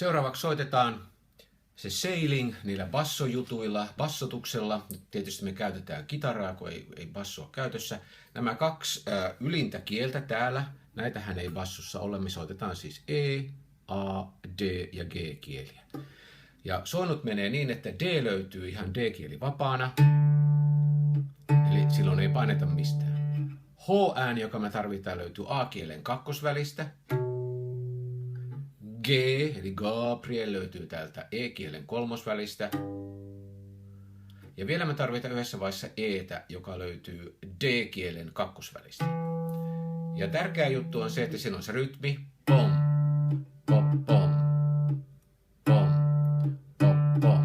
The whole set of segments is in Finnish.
Seuraavaksi soitetaan se sailing niillä bassojutuilla, bassotuksella. Tietysti me käytetään kitaraa, kun ei bassoa käytössä. Nämä kaksi ylintä kieltä täällä, näitähän ei bassossa ole. Me soitetaan siis E, A, D ja G-kieliä. Ja soinnut menee niin, että D löytyy ihan D-kieli vapaana. Eli silloin ei paineta mistään. H-ääni, joka me tarvitaan, löytyy A-kielen kakkosvälistä. G, eli Gabriel, löytyy täältä E-kielen kolmosvälistä. Ja vielä me tarvitaan yhdessä vaiheessa Etä, joka löytyy D-kielen kakkosvälistä. Ja tärkeä juttu on se, että siinä on se rytmi. Pom, pom, pom, pom, pom, pom.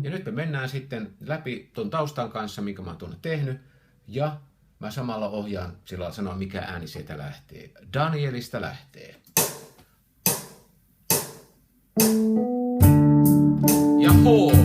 Ja nyt me mennään sitten läpi ton taustan kanssa, minkä mä oon tuonne tehnyt. Ja mä samalla ohjaan sillä lailla sanoa, mikä ääni sieltä lähtee. Danielista lähtee. Ja H.